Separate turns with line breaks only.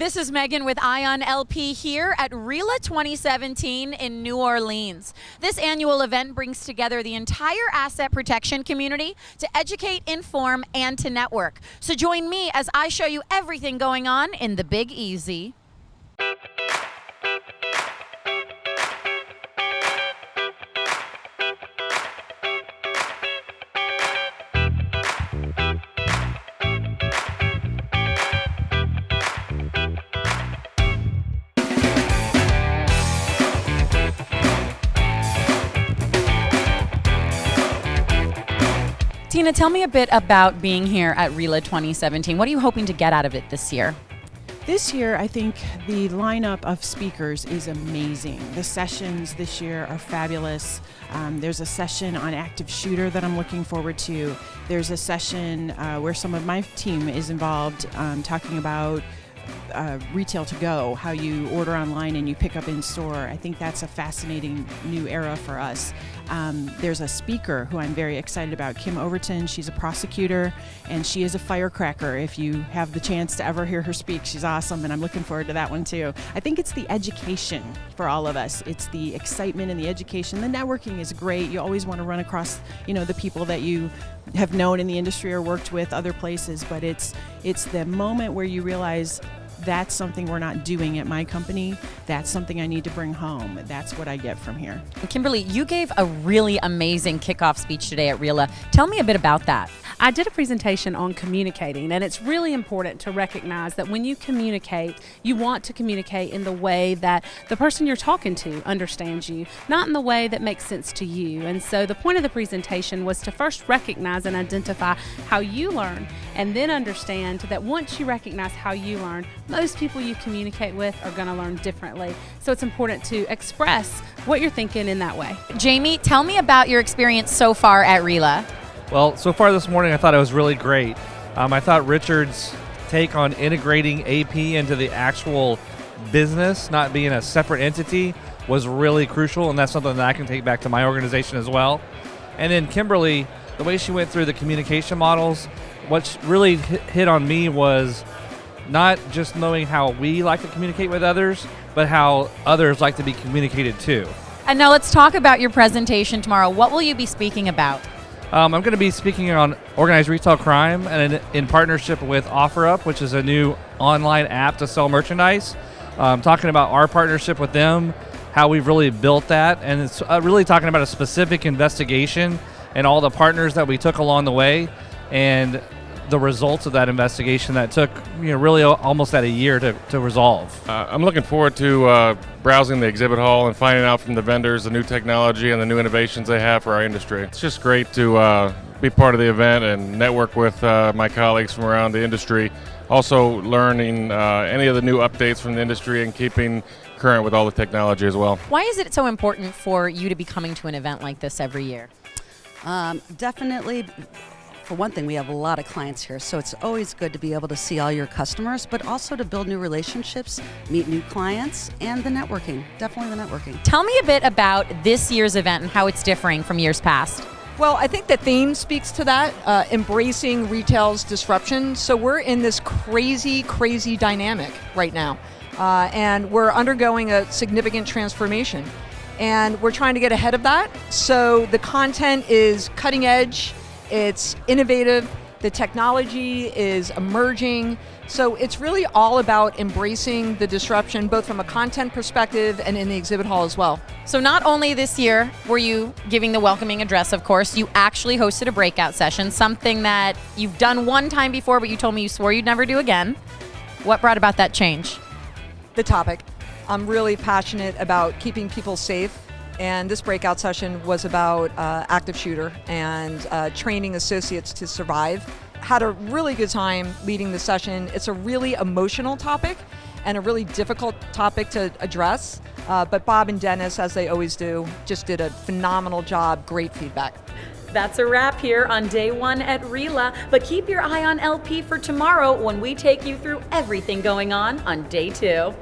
This is Megan with EyeOnLP here at RILA 2017 in New Orleans. This annual event brings together the entire asset protection community to educate, inform, and to network. So join me as I show you everything going on in the Big Easy. Tina, tell me a bit about being here at RILA 2017. What are you hoping to get out of it this year?
This year, I think the lineup of speakers is amazing. The sessions this year are fabulous. There's a session on active shooter that I'm looking forward to. There's a session where some of my team is involved talking about retail to go, how you order online and you pick up in store. I think that's a fascinating new era for us. There's a speaker who I'm very excited about, Kim Overton. She's a prosecutor and she is a firecracker. If you have the chance to ever hear her speak, she's awesome, and I'm looking forward to that one too. I think it's the education for all of us. It's the excitement and the education. The networking is great. You always want to run across, the people that you have known in the industry or worked with other places, but it's the moment where you realize that's something we're not doing at my company. That's something I need to bring home. That's what I get from here.
Kimberly, you gave a really amazing kickoff speech today at RILA. Tell me a bit about that.
I did a presentation on communicating, and it's really important to recognize that when you communicate, you want to communicate in the way that the person you're talking to understands you, not in the way that makes sense to you. And so the point of the presentation was to first recognize and identify how you learn, and then understand that once you recognize how you learn, most people you communicate with are going to learn differently. So it's important to express what you're thinking in that way.
Jamie, tell me about your experience so far at RILA.
Well, so far this morning I thought it was really great. I thought Richard's take on integrating AP into the actual business, not being a separate entity, was really crucial, and that's something that I can take back to my organization as well. And then Kimberly, the way she went through the communication models, what really hit on me was not just knowing how we like to communicate with others, but how others like to be communicated to.
And now let's talk about your presentation tomorrow. What will you be speaking about?
I'm going to be speaking on organized retail crime and in partnership with OfferUp, which is a new online app to sell merchandise. Talking about our partnership with them, how we've really built that, and it's really talking about a specific investigation and all the partners that we took along the way, and the results of that investigation that took really almost at a year to resolve.
I'm looking forward to browsing the exhibit hall and finding out from the vendors the new technology and the new innovations they have for our industry. It's just great to be part of the event and network with my colleagues from around the industry. Also learning any of the new updates from the industry and keeping current with all the technology as well.
Why is it so important for you to be coming to an event like this every year?
Definitely. For one thing, we have a lot of clients here, so it's always good to be able to see all your customers, but also to build new relationships, meet new clients, and the networking, definitely the networking.
Tell me a bit about this year's event and how it's differing from years past.
Well, I think the theme speaks to that, embracing retail's disruption. So we're in this crazy dynamic right now, and we're undergoing a significant transformation. And we're trying to get ahead of that. So the content is cutting edge, it's innovative, the technology is emerging. So it's really all about embracing the disruption, both from a content perspective and in the exhibit hall as well.
So not only this year were you giving the welcoming address, of course, you actually hosted a breakout session, something that you've done one time before, but you told me you swore you'd never do again. What brought about that change?
The topic. I'm really passionate about keeping people safe. And this breakout session was about active shooter and training associates to survive. Had a really good time leading the session. It's a really emotional topic and a really difficult topic to address. But Bob and Dennis, as they always do, just did a phenomenal job. Great feedback.
That's a wrap here on day one at RILA, but keep your eye on LP for tomorrow when we take you through everything going on day two.